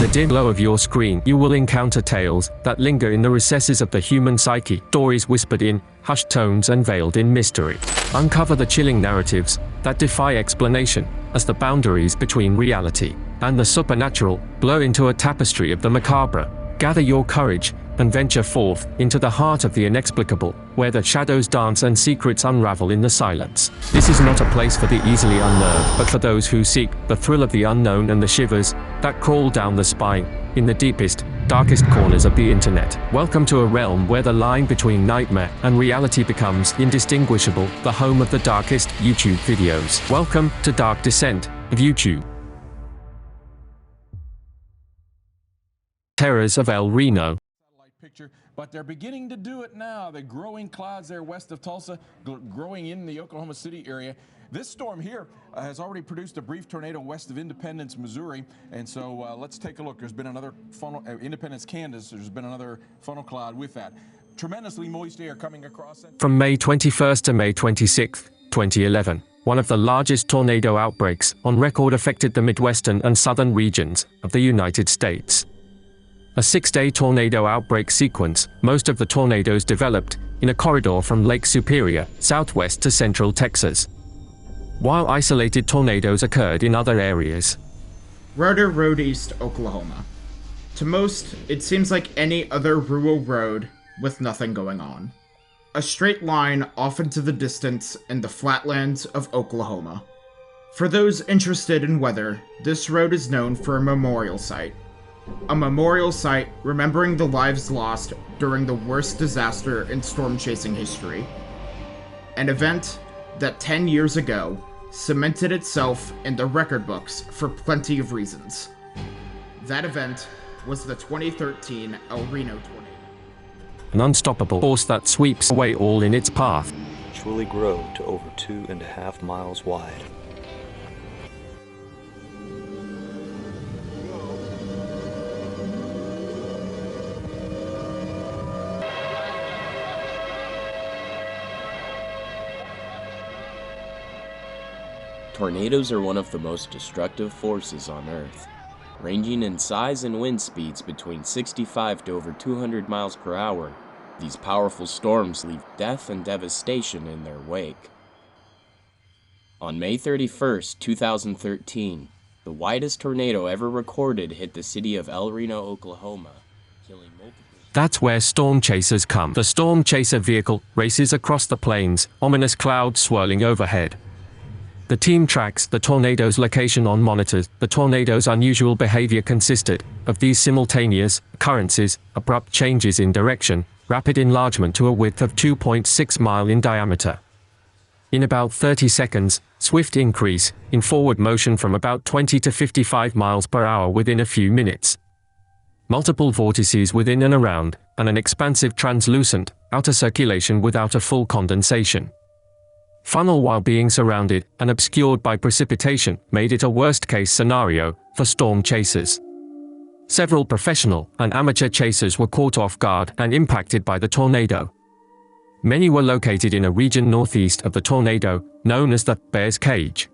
the dim glow of your screen, you will encounter tales that linger in the recesses of the human psyche, stories whispered in hushed tones and veiled in mystery. Uncover the chilling narratives that defy explanation as the boundaries between reality and the supernatural blur into a tapestry of the macabre. Gather your courage and venture forth into the heart of the inexplicable, where the shadows dance and secrets unravel in the silence. This is not a place for the easily unnerved, but for those who seek the thrill of the unknown and the shivers that crawl down the spine in the deepest, darkest corners of the internet. Welcome to a realm where the line between nightmare and reality becomes indistinguishable, the home of the darkest YouTube videos. Welcome to Dark Descent of YouTube. Terrors of El Reno. Picture, but they're beginning to do it now. The growing clouds there west of Tulsa, growing in the Oklahoma City area. This storm here has already produced a brief tornado west of Independence, Missouri, and so let's take a look. There's been another funnel, Independence, Kansas. There's been another funnel cloud with that. Tremendously moist air coming across. From May 21st to May 26, 2011, one of the largest tornado outbreaks on record affected the Midwestern and southern regions of the United States. A 6-day tornado outbreak sequence, most of the tornadoes developed in a corridor from Lake Superior, southwest to central Texas, while isolated tornadoes occurred in other areas. Rotor Road East, Oklahoma. To most, it seems like any other rural road with nothing going on. A straight line off into the distance in the flatlands of Oklahoma. For those interested in weather, this road is known for a memorial site. A memorial site remembering the lives lost during the worst disaster in storm chasing history. An event that 10 years ago cemented itself in the record books for plenty of reasons. That event was the 2013 El Reno tornado. An unstoppable force that sweeps away all in its path. Truly grow to over 2.5 miles wide. Tornadoes are one of the most destructive forces on Earth. Ranging in size and wind speeds between 65 to over 200 miles per hour, these powerful storms leave death and devastation in their wake. On May 31st, 2013, the widest tornado ever recorded hit the city of El Reno, Oklahoma, killing multiple... That's where storm chasers come. The storm chaser vehicle races across the plains, ominous clouds swirling overhead. The team tracks the tornado's location on monitors. The tornado's unusual behavior consisted of these simultaneous occurrences: abrupt changes in direction, rapid enlargement to a width of 2.6 miles in diameter. In about 30 seconds, swift increase in forward motion from about 20 to 55 miles per hour within a few minutes. Multiple vortices within and around, and an expansive translucent outer circulation without a full condensation. Funnel while being surrounded and obscured by precipitation made it a worst-case scenario for storm chasers. Several professional and amateur chasers were caught off guard and impacted by the tornado. Many were located in a region northeast of the tornado, known as the Bear's Cage.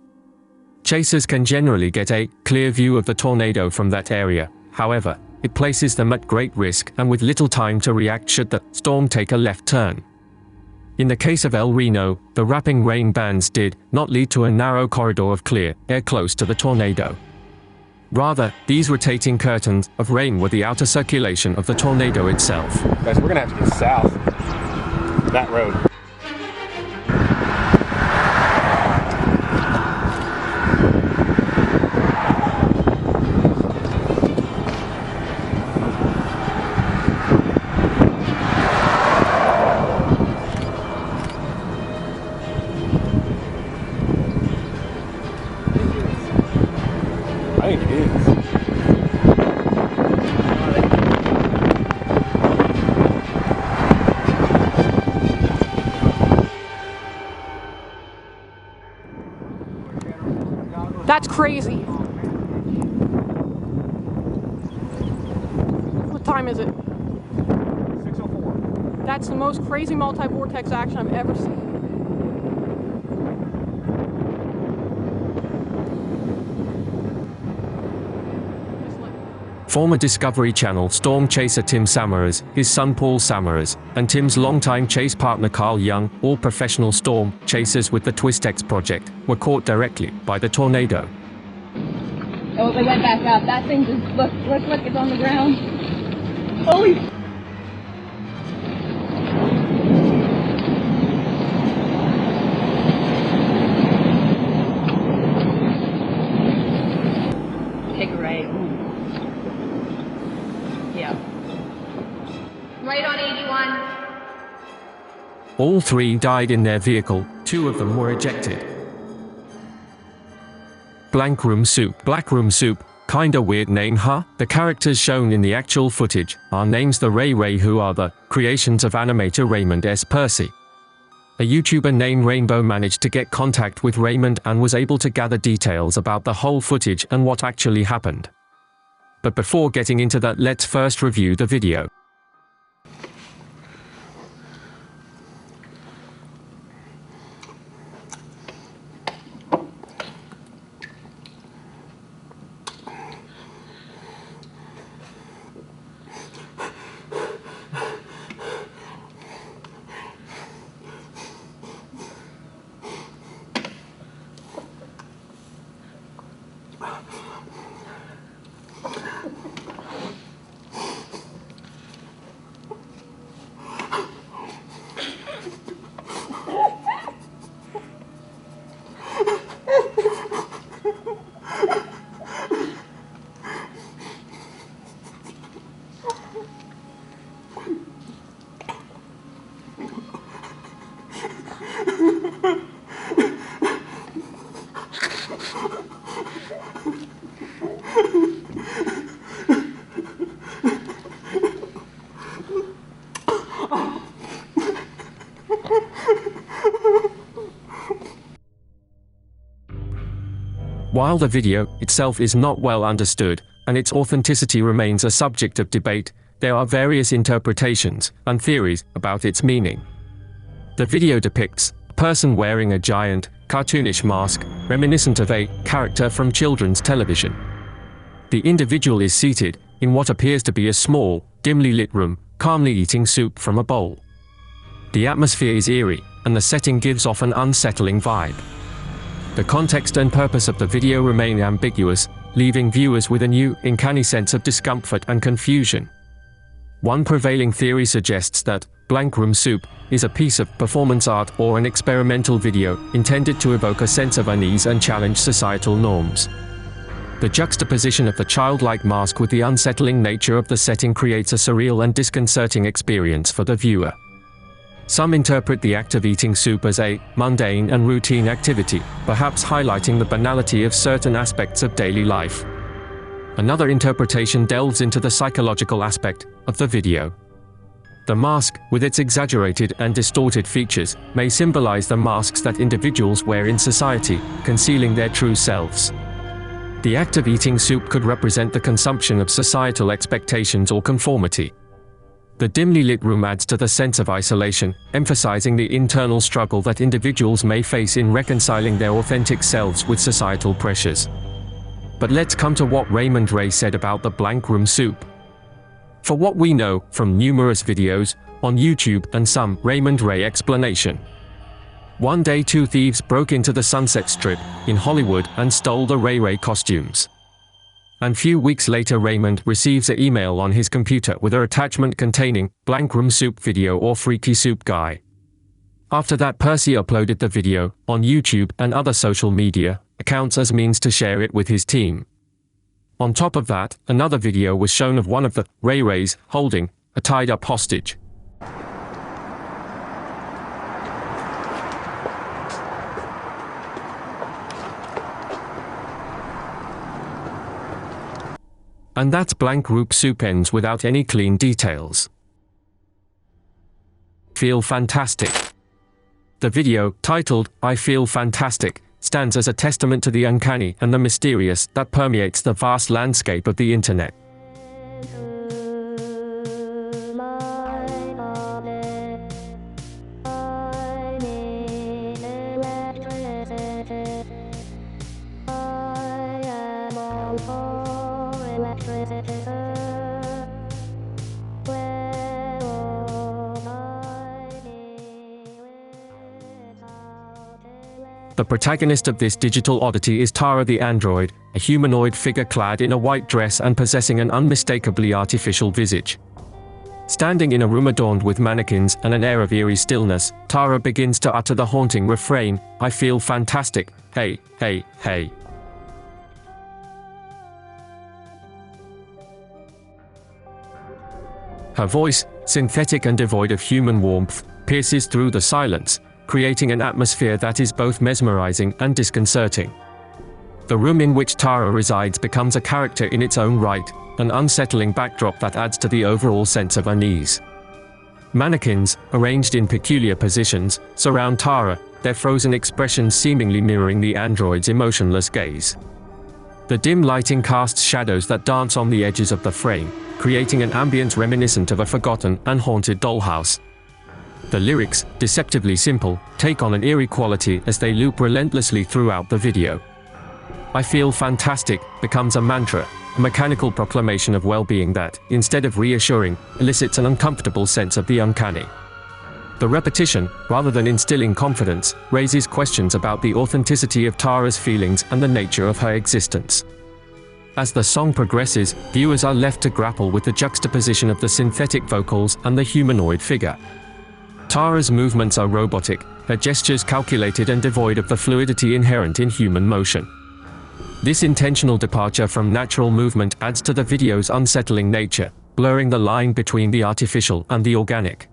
Chasers can generally get a clear view of the tornado from that area. However, it places them at great risk and with little time to react should the storm take a left turn. In the case of El Reno, the wrapping rain bands did not lead to a narrow corridor of clear air close to the tornado. Rather, these rotating curtains of rain were the outer circulation of the tornado itself. Guys, we're gonna have to get south that road. I think it is. That's crazy. What time is it? 6:04. That's the most crazy multi-vortex action I've ever seen. Former Discovery Channel storm chaser Tim Samaras, his son Paul Samaras, and Tim's longtime chase partner Carl Young, all professional storm chasers with the Twist-X project, were caught directly by the tornado. Oh, they went back up. That thing just, look, it's on the ground. Holy... Take a right. Yeah. Right on 81. All three died in their vehicle, 2 of them were ejected. Blank Room Soup. Black Room Soup, kinda weird name, huh? The characters shown in the actual footage are names the Ray who are the creations of animator Raymond S. Percy. A YouTuber named Rainbow managed to get contact with Raymond and was able to gather details about the whole footage and what actually happened. But before getting into that, let's first review the video. While the video itself is not well understood, and its authenticity remains a subject of debate, there are various interpretations and theories about its meaning. The video depicts a person wearing a giant, cartoonish mask, reminiscent of a character from children's television. The individual is seated in what appears to be a small, dimly lit room, calmly eating soup from a bowl. The atmosphere is eerie, and the setting gives off an unsettling vibe. The context and purpose of the video remain ambiguous, leaving viewers with a new, uncanny sense of discomfort and confusion. One prevailing theory suggests that Blank Room Soup is a piece of performance art or an experimental video intended to evoke a sense of unease and challenge societal norms. The juxtaposition of the childlike mask with the unsettling nature of the setting creates a surreal and disconcerting experience for the viewer. Some interpret the act of eating soup as a mundane and routine activity, perhaps highlighting the banality of certain aspects of daily life. Another interpretation delves into the psychological aspect of the video. The mask, with its exaggerated and distorted features, may symbolize the masks that individuals wear in society, concealing their true selves. The act of eating soup could represent the consumption of societal expectations or conformity. The dimly lit room adds to the sense of isolation, emphasizing the internal struggle that individuals may face in reconciling their authentic selves with societal pressures. But let's come to what Raymond Ray said about the Blank Room Soup. For what we know from numerous videos on YouTube and some Raymond Ray explanation. One day 2 thieves broke into the Sunset Strip in Hollywood and stole the Ray costumes. And few weeks later Raymond receives an email on his computer with an attachment containing Blank Room Soup video or Freaky Soup Guy. After that, Percy uploaded the video on YouTube and other social media accounts as means to share it with his team. On top of that, another video was shown of one of the Rays holding a tied-up hostage. And that's Blank Room Soup ends without any clean details. Feel fantastic. The video, titled I Feel Fantastic, stands as a testament to the uncanny and the mysterious that permeates the vast landscape of the internet. Electricity. The protagonist of this digital oddity is Tara the android, a humanoid figure clad in a white dress and possessing an unmistakably artificial visage. Standing in a room adorned with mannequins and an air of eerie stillness, Tara begins to utter the haunting refrain, "I feel fantastic, hey, hey, hey." Her voice, synthetic and devoid of human warmth, pierces through the silence, creating an atmosphere that is both mesmerizing and disconcerting. The room in which Tara resides becomes a character in its own right, an unsettling backdrop that adds to the overall sense of unease. Mannequins, arranged in peculiar positions, surround Tara, their frozen expressions seemingly mirroring the android's emotionless gaze. The dim lighting casts shadows that dance on the edges of the frame, creating an ambience reminiscent of a forgotten and haunted dollhouse. The lyrics, deceptively simple, take on an eerie quality as they loop relentlessly throughout the video. "I feel fantastic" becomes a mantra, a mechanical proclamation of well-being that, instead of reassuring, elicits an uncomfortable sense of the uncanny. The repetition, rather than instilling confidence, raises questions about the authenticity of Tara's feelings and the nature of her existence. As the song progresses, viewers are left to grapple with the juxtaposition of the synthetic vocals and the humanoid figure. Tara's movements are robotic, her gestures calculated and devoid of the fluidity inherent in human motion. This intentional departure from natural movement adds to the video's unsettling nature, blurring the line between the artificial and the organic.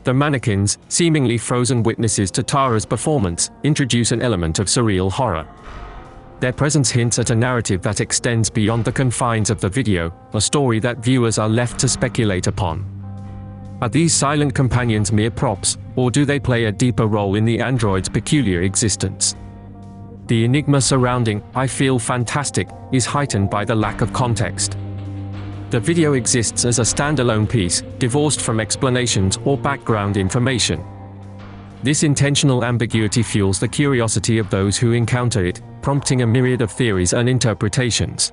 The mannequins, seemingly frozen witnesses to Tara's performance, introduce an element of surreal horror. Their presence hints at a narrative that extends beyond the confines of the video, a story that viewers are left to speculate upon. Are these silent companions mere props, or do they play a deeper role in the android's peculiar existence? The enigma surrounding "I feel fantastic" is heightened by the lack of context. The video exists as a standalone piece, divorced from explanations or background information. This intentional ambiguity fuels the curiosity of those who encounter it, prompting a myriad of theories and interpretations.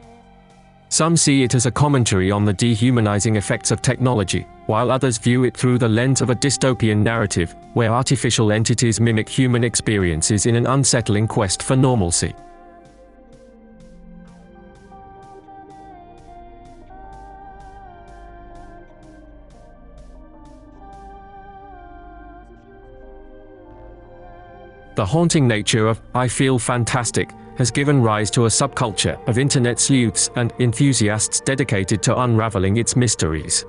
Some see it as a commentary on the dehumanizing effects of technology, while others view it through the lens of a dystopian narrative, where artificial entities mimic human experiences in an unsettling quest for normalcy. The haunting nature of "I feel fantastic" has given rise to a subculture of internet sleuths and enthusiasts dedicated to unraveling its mysteries.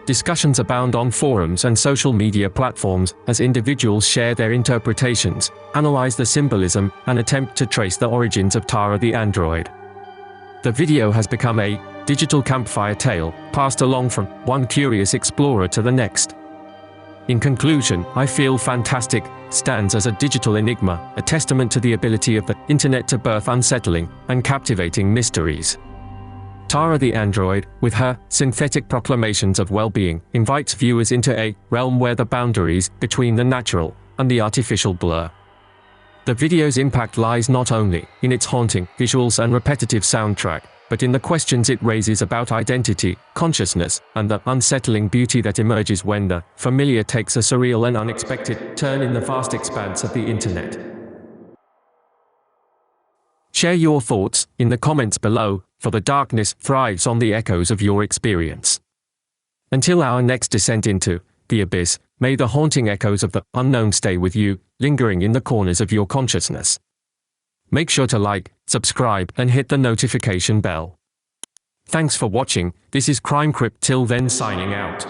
Discussions abound on forums and social media platforms as individuals share their interpretations, analyze the symbolism, and attempt to trace the origins of Tara the android. The video has become a digital campfire tale, passed along from one curious explorer to the next. In conclusion, "I Feel Fantastic" stands as a digital enigma, a testament to the ability of the internet to birth unsettling and captivating mysteries. Tara the android, with her synthetic proclamations of well-being, invites viewers into a realm where the boundaries between the natural and the artificial blur. The video's impact lies not only in its haunting visuals and repetitive soundtrack, but in the questions it raises about identity, consciousness, and the unsettling beauty that emerges when the familiar takes a surreal and unexpected turn in the vast expanse of the internet. Share your thoughts in the comments below, for the darkness thrives on the echoes of your experience. Until our next descent into the abyss, may the haunting echoes of the unknown stay with you, lingering in the corners of your consciousness. Make sure to like, subscribe, and hit the notification bell. Thanks for watching. This is CrimeCrypt. Till then, signing out.